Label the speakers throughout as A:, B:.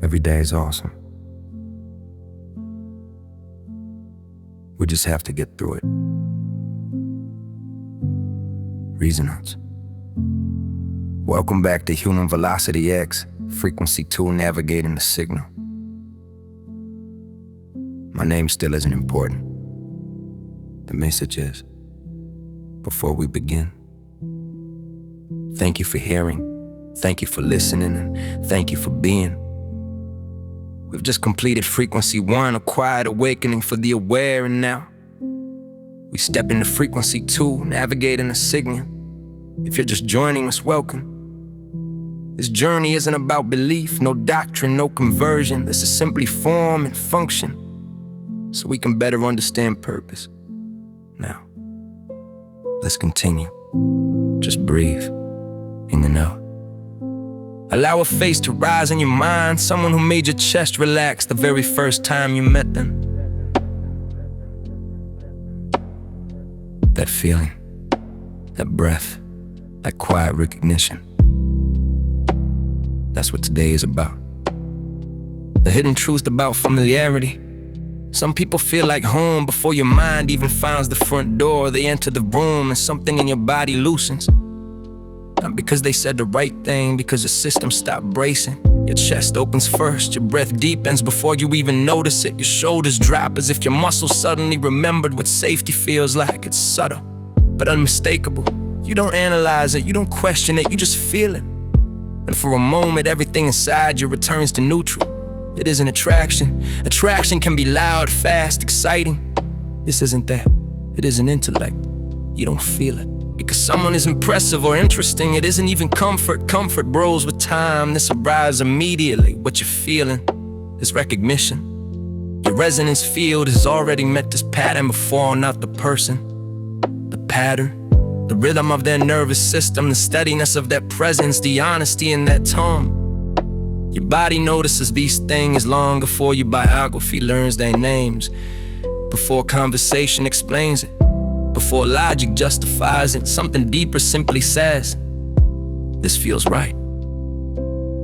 A: Every day is awesome. We just have to get through it. Resonance. Welcome back to Human Velocity X, Frequency 2 navigating the signal. My name still isn't important. The message is, before we begin, thank you for hearing, thank you for listening, and thank you for being. We've just completed Frequency 1, a quiet awakening for the aware, and now we step into Frequency 2, navigating the signal. If you're just joining us, welcome. This journey isn't about belief, no doctrine, no conversion. This is simply form and function, so we can better understand purpose. Now, let's continue. Just breathe in and out. Allow a face to rise in your mind, someone who made your chest relax the very first time you met them. That feeling, that breath, that quiet recognition. That's what today is about. The hidden truth about familiarity. Some people feel like home before your mind even finds the front door. They enter the room and something in your body loosens. Not because they said the right thing, because the system stopped bracing. Your chest opens first, your breath deepens before you even notice it. Your shoulders drop as if your muscles suddenly remembered what safety feels like. It's subtle, but unmistakable. You don't analyze it, you don't question it, you just feel it. And for a moment, everything inside you returns to neutral. It isn't attraction. Attraction can be loud, fast, exciting. This isn't that. It isn't intellect. You don't feel it. Because someone is impressive or interesting, it isn't even comfort. Comfort grows with time. This arrives immediately. What you're feeling is recognition. Your resonance field has already met this pattern before, not the person. The pattern, the rhythm of their nervous system, the steadiness of their presence, the honesty in that tone. Your body notices these things long before your biography learns their names, before conversation explains it, before logic justifies it. Something deeper simply says, this feels right.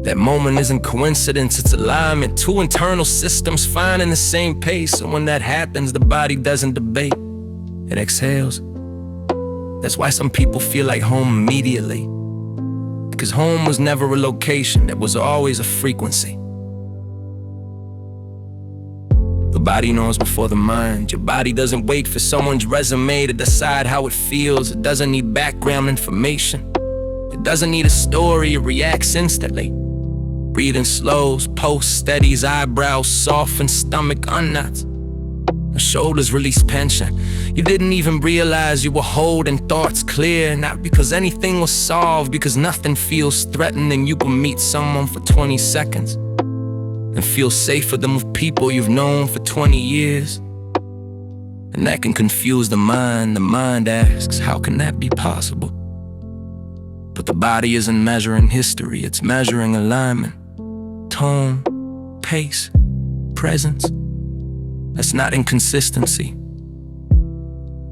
A: That moment isn't coincidence, it's alignment. Two internal systems finding the same pace. And when that happens, the body doesn't debate, it exhales. That's why some people feel like home immediately. Because home was never a location, it was always a frequency. The body knows before the mind. Your body doesn't wait for someone's resume to decide how it feels. It doesn't need background information. It doesn't need a story, it reacts instantly. Breathing slows, pulse steadies, eyebrows soften, stomach unknots. The shoulders release tension. You didn't even realize you were holding thoughts clear. Not because anything was solved, because nothing feels threatening. You can meet someone for 20 seconds and feel safer than with people you've known for 20 years. And that can confuse the mind. The mind asks, how can that be possible? But the body isn't measuring history, it's measuring alignment, tone, pace, presence. That's not inconsistency.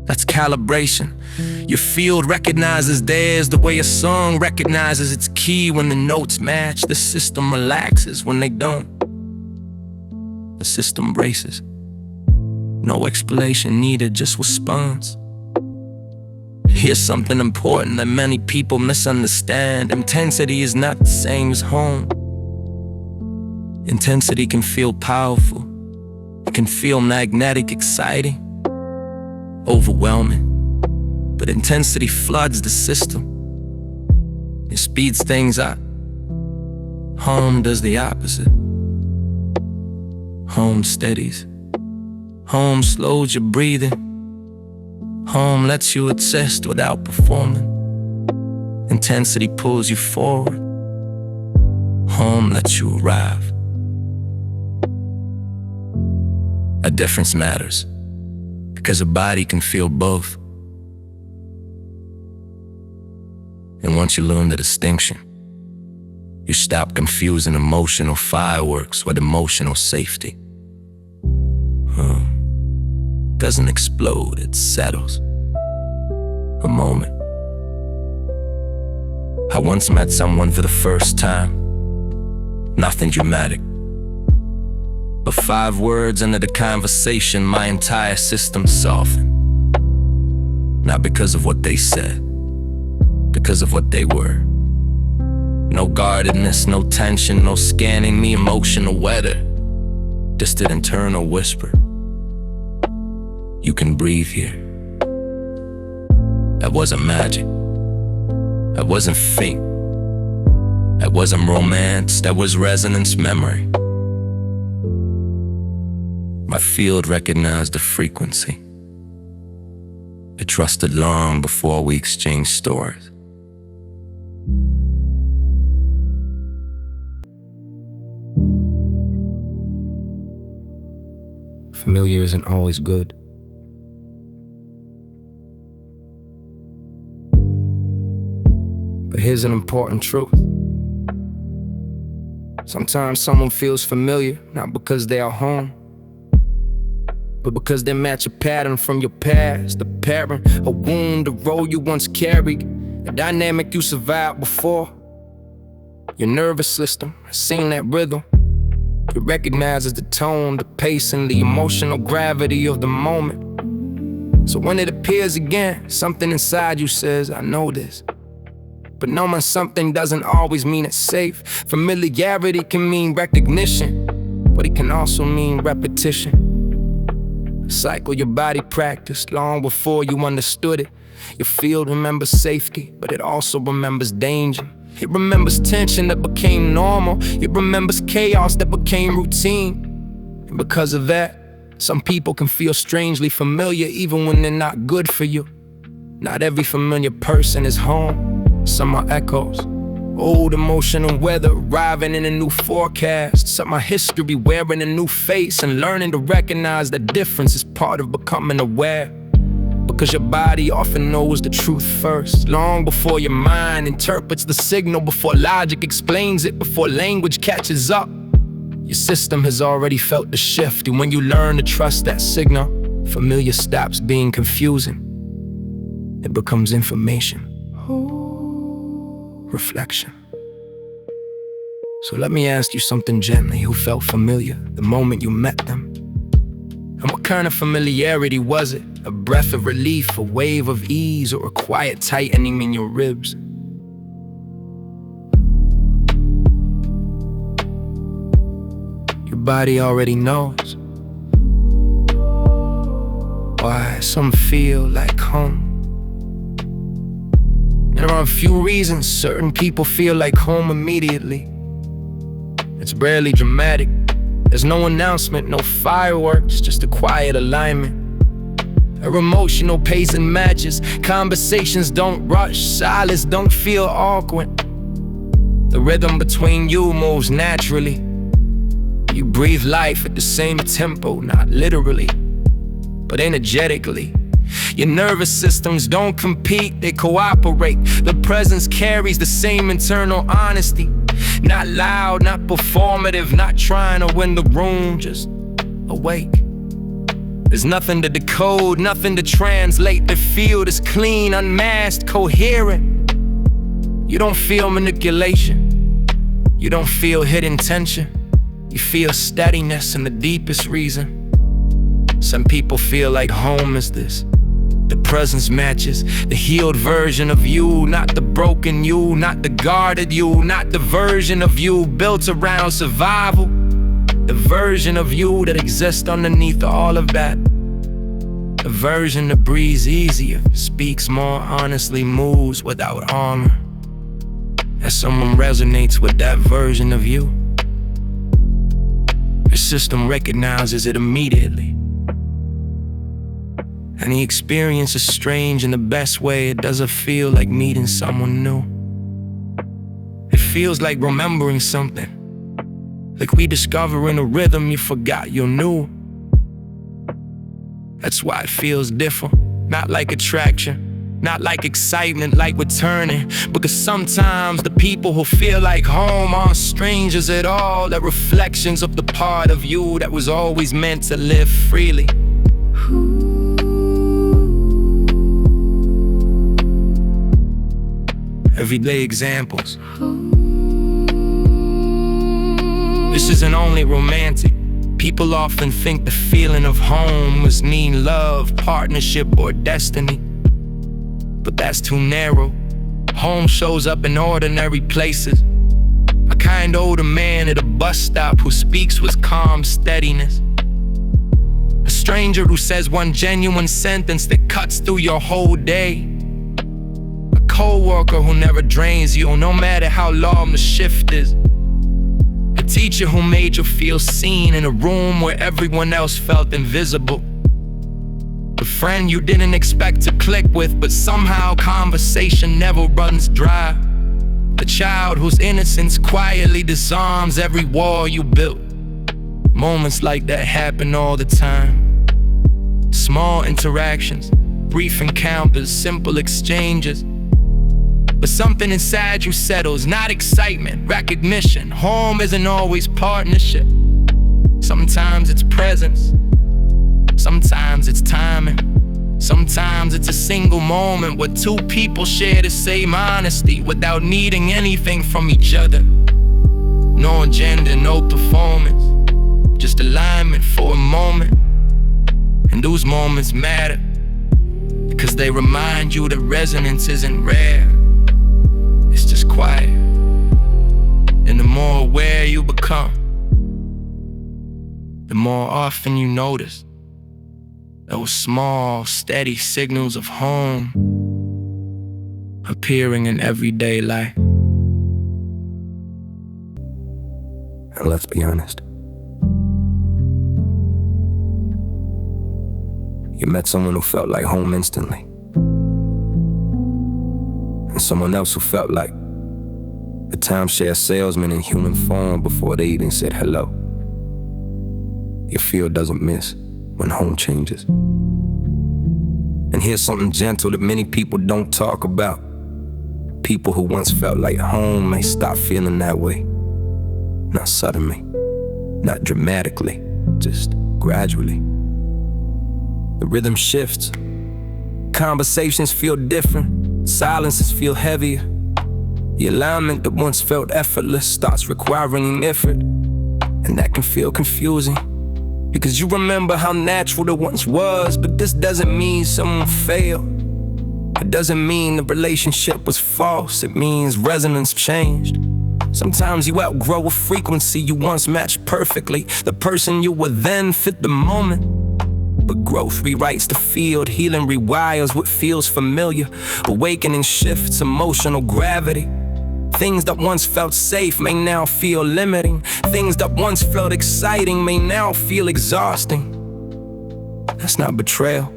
A: That's calibration. Your field recognizes theirs the way a song recognizes its key when the notes match. The system relaxes when they don't. The system braces. No explanation needed, just response. Here's something important that many people misunderstand. Intensity is not the same as home. Intensity can feel powerful. It can feel magnetic, exciting, overwhelming. But intensity floods the system. It speeds things up. Home does the opposite. Home steadies. Home slows your breathing. Home lets you exist without performing. Intensity pulls you forward. Home lets you arrive. A difference matters, because a body can feel both. And once you learn the distinction, you stop confusing emotional fireworks with emotional safety. Doesn't explode, it settles. A moment. I once met someone for the first time. Nothing dramatic, But 5 words into the conversation, my entire system softened. Not because of what they said, because of what they were. No guardedness, no tension, no scanning me emotional weather. Just an internal whisper. You can breathe here. That wasn't magic. That wasn't fate. That wasn't romance. That was resonance memory. My field recognized the frequency. It trusted long before we exchanged stories.
B: Familiar isn't always good. But here's an important truth. Sometimes someone feels familiar, not because they are home, but because they match a pattern from your past. A parent, a wound, a role you once carried, a dynamic you survived before. Your nervous system has seen that rhythm. It recognizes the tone, the pace, and the emotional gravity of the moment. So when it appears again, something inside you says, I know this. But knowing something doesn't always mean it's safe. Familiarity can mean recognition, but it can also mean repetition. A cycle your body practiced long before you understood it. Your field remembers safety, but it also remembers danger. It remembers tension that became normal. It remembers chaos that became routine. And because of that, some people can feel strangely familiar even when they're not good for you. Not every familiar person is home. Some are echoes. Old emotional weather arriving in a new forecast. Some are history wearing a new face, and learning to recognize that difference is part of becoming aware. Because your body often knows the truth first, long before your mind interprets the signal, before logic explains it, before language catches up. Your system has already felt the shift, and when you learn to trust that signal, familiar stops being confusing. It becomes information. Reflection. So let me ask you something gently. Who felt familiar the moment you met them? And what kind of familiarity was it? A breath of relief, a wave of ease, or a quiet tightening in your ribs? Your body already knows why some feel like home. There are a few reasons certain people feel like home immediately. It's rarely dramatic. There's no announcement, no fireworks, just a quiet alignment. Our emotional pacing matches. Conversations don't rush, silence don't feel awkward. The rhythm between you moves naturally. You breathe life at the same tempo, not literally, but energetically. Your nervous systems don't compete, they cooperate. The presence carries the same internal honesty. Not loud, not performative, not trying to win the room, just awake. There's nothing to decode, nothing to translate. The field is clean, unmasked, coherent. You don't feel manipulation. You don't feel hidden tension. You feel steadiness in the deepest reason. Some people feel like home is this. The presence matches the healed version of you, not the broken you, not the guarded you, not the version of you built around survival. The version of you that exists underneath all of that. The version that breathes easier, speaks more honestly, moves without armor. As someone resonates with that version of you, your system recognizes it immediately. And the experience is strange in the best way. It doesn't feel like meeting someone new. It feels like remembering something, like rediscovering a rhythm you forgot you knew. That's why it feels different. Not like attraction, not like excitement, like returning. Because sometimes the people who feel like home aren't strangers at all. They're reflections of the part of you that was always meant to live freely. Everyday examples. This isn't only romantic.
A: People often think the feeling of home must mean love, partnership, or destiny. But that's too narrow. Home shows up in ordinary places. A kind older man at a bus stop who speaks with calm steadiness. A stranger who says one genuine sentence that cuts through your whole day. A co-worker who never drains you, no matter how long the shift is. A teacher who made you feel seen in a room where everyone else felt invisible. A friend you didn't expect to click with, but somehow conversation never runs dry. A child whose innocence quietly disarms every wall you built. Moments like that happen all the time. Small interactions, brief encounters, simple exchanges. But something inside you settles, not excitement, recognition. Home isn't always partnership. Sometimes it's presence. Sometimes it's timing. Sometimes it's a single moment where two people share the same honesty without needing anything from each other. No agenda, no performance, just alignment for a moment. And those moments matter because they remind you that resonance isn't rare. It's just quiet. And the more aware you become, the more often you notice those small, steady signals of home appearing in everyday life.
B: And let's be honest. You met someone who felt like home instantly. And someone else who felt like a timeshare salesman in human form before they even said hello. Your feel doesn't miss when home changes. And here's something gentle that many people don't talk about. People who once felt like home may stop feeling that way. Not suddenly, not dramatically, just gradually. The rhythm shifts. Conversations feel different. Silences feel heavier. The alignment that once felt effortless starts requiring effort. And that can feel confusing, because you remember how natural it once was, but this doesn't mean someone failed. It doesn't mean the relationship was false. It means resonance changed. Sometimes you outgrow a frequency you once matched perfectly. The person you were then fit the moment. But growth rewrites the field. Healing rewires what feels familiar. Awakening shifts emotional gravity. Things that once felt safe may now feel limiting. Things that once felt exciting may now feel exhausting. That's not betrayal.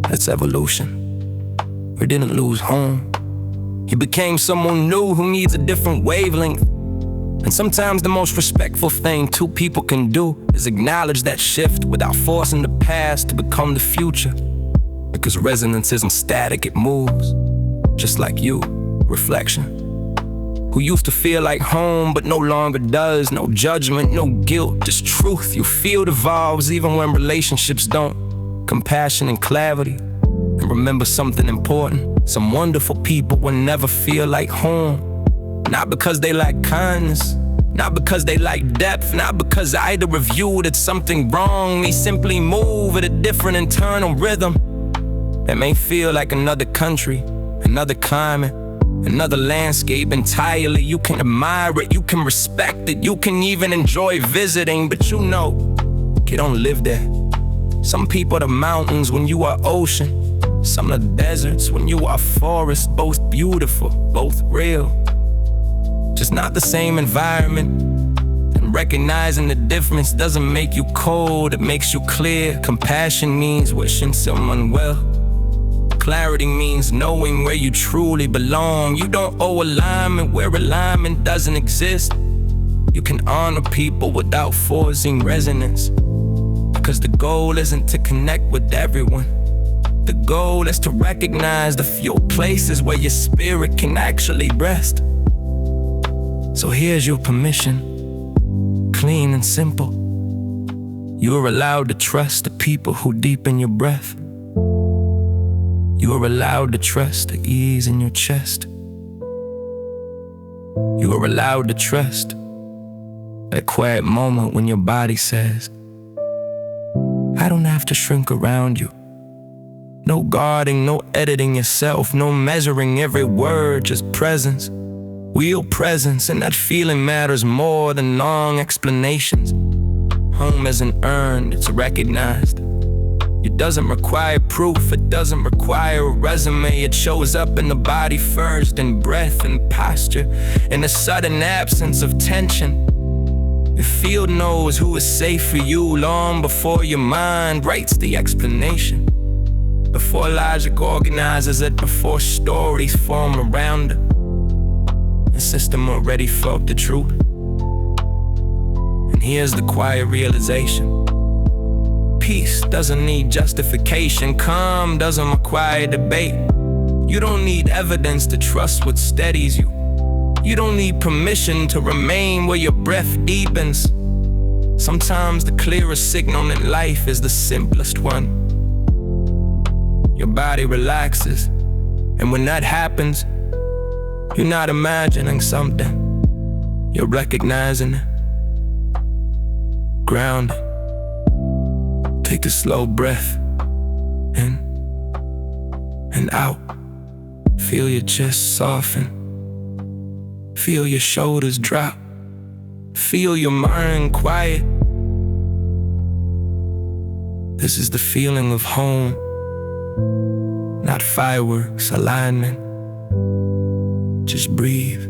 B: That's evolution. We didn't lose home. You became someone new who needs a different wavelength. And sometimes the most respectful thing two people can do is acknowledge that shift without forcing the past to become the future. Because resonance isn't static, it moves. Just like you. Reflection. Who used to feel like home but no longer does. No judgment, no guilt, just truth. You feel evolves even when relationships don't. Compassion and clarity. And remember something important. Some wonderful people will never feel like home. Not because they lack kindness, not because they lack depth, not because either of you did something wrong. They simply move at a different internal rhythm. That may feel like another country, another climate, another landscape entirely. You can admire it, you can respect it, you can even enjoy visiting. But you know, you don't live there. Some people are the mountains when you are ocean. Some are the deserts when you are forest. Both beautiful, both real. Just not the same environment. And recognizing the difference doesn't make you cold, it makes you clear. Compassion means wishing someone well. Clarity means knowing where you truly belong. You don't owe alignment where alignment doesn't exist. You can honor people without forcing resonance. Because the goal isn't to connect with everyone. The goal is to recognize the few places where your spirit can actually rest. So here's your permission, clean and simple. You are allowed to trust the people who deepen your breath. You are allowed to trust the ease in your chest. You are allowed to trust
A: That quiet moment when your body says, I don't have to shrink around you. No guarding, no editing yourself, no measuring every word, just presence. Real presence, and that feeling matters more than long explanations. Home isn't earned, it's recognized. It doesn't require proof, it doesn't require a resume. It shows up in the body first, in breath and posture, in a sudden absence of tension. The field knows who is safe for you long before your mind writes the explanation. Before logic organizes it, before stories form around it. The system already felt the truth. And here's the quiet realization. Peace doesn't need justification. Calm doesn't require debate. You don't need evidence to trust what steadies you. You don't need permission to remain where your breath deepens. Sometimes the clearest signal in life is the simplest one. Your body relaxes, and when that happens, you're not imagining something, you're recognizing it. Grounded. Take a slow breath in and out. Feel your chest soften. Feel your shoulders drop. Feel your mind quiet. This is the feeling of home, not fireworks, alignment. Just breathe.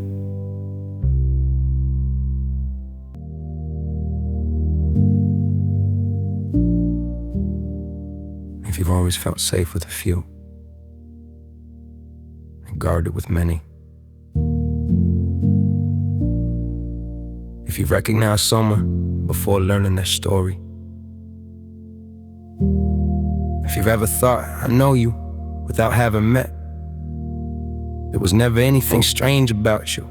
A: If you've always felt safe with a few and guarded with many, if you've recognized someone before learning their story, if you've ever thought, I know you, without having met, there was never anything strange about you.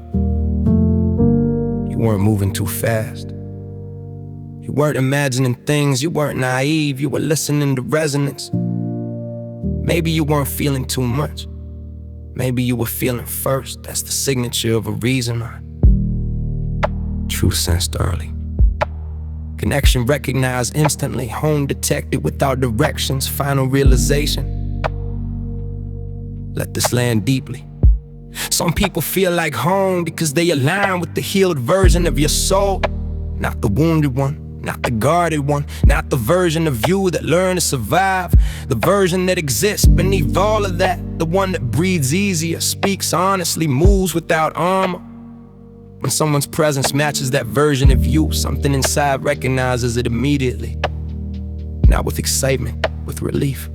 A: You weren't moving too fast. You weren't imagining things, you weren't naive, you were listening to resonance. Maybe you weren't feeling too much. Maybe you were feeling first. That's the signature of a reason. Truth sensed early. Connection recognized instantly. Home detected without directions. Final realization. Let this land deeply. Some people feel like home because they align with the healed version of your soul. Not the wounded one, not the guarded one, not the version of you that learned to survive. The version that exists beneath all of that. The one that breathes easier, speaks honestly, moves without armor. When someone's presence matches that version of you, something inside recognizes it immediately. Not with excitement, with relief.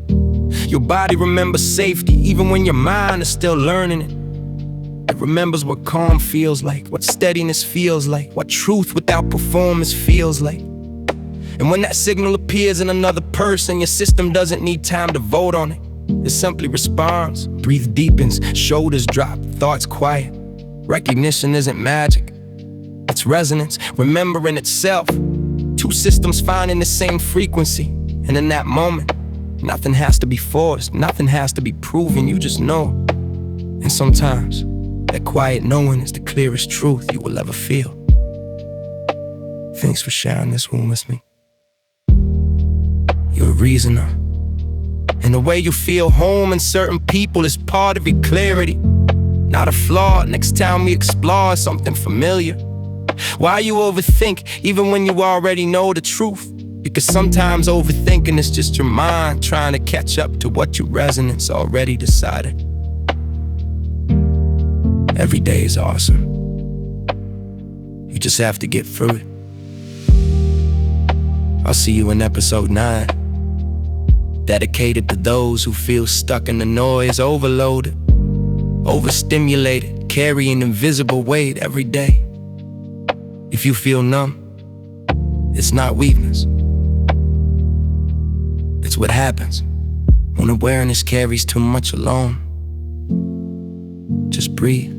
A: Your body remembers safety even when your mind is still learning it. It remembers what calm feels like, what steadiness feels like, what truth without performance feels like. And when that signal appears in another person, your system doesn't need time to vote on it. It simply responds. Breathe deepens, shoulders drop, thoughts quiet. Recognition isn't magic, it's resonance, remembering itself. Two systems finding the same frequency. And in that moment, nothing has to be forced, nothing has to be proven, you just know. And sometimes, that quiet knowing is the clearest truth you will ever feel. Thanks for sharing this room with me. You're a reasoner. And the way you feel home in certain people is part of your clarity. Not a flaw. Next time we explore something familiar. Why you overthink even when you already know the truth? Because sometimes overthinking is just your mind trying to catch up to what your resonance already decided. Every day is awesome. You just have to get through it. I'll see you in episode 9. Dedicated to those who feel stuck in the noise, overloaded, overstimulated, carrying invisible weight every day. If you feel numb, it's not weakness. It's what happens when awareness carries too much alone. Just breathe.